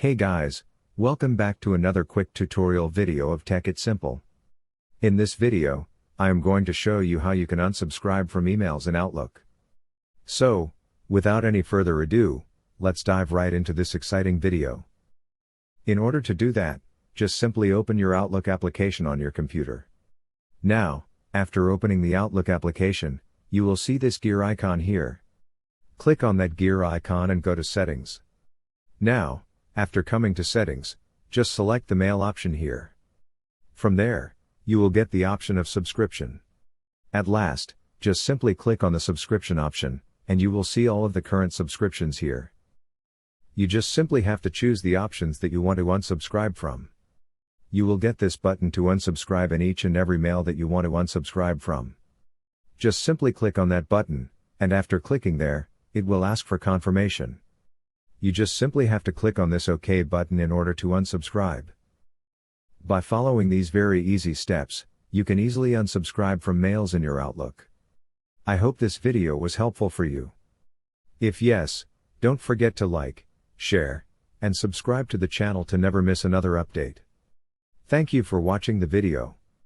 Hey guys, welcome back to another quick tutorial video of Tech It Simple. In this video, I am going to show you how you can unsubscribe from emails in Outlook. So, without any further ado, let's dive right into this exciting video. In order to do that, just simply open your Outlook application on your computer. Now, after opening the Outlook application, you will see this gear icon here. Click on that gear icon and go to Settings. Now, after coming to Settings, just select the Mail option here. From there, you will get the option of Subscription. At last, just simply click on the Subscription option, and you will see all of the current subscriptions here. You just simply have to choose the options that you want to unsubscribe from. You will get this button to unsubscribe in each and every mail that you want to unsubscribe from. Just simply click on that button, and after clicking there, it will ask for confirmation. You just simply have to click on this OK button in order to unsubscribe. By following these very easy steps, you can easily unsubscribe from mails in your Outlook. I hope this video was helpful for you. If yes, don't forget to like, share, and subscribe to the channel to never miss another update. Thank you for watching the video.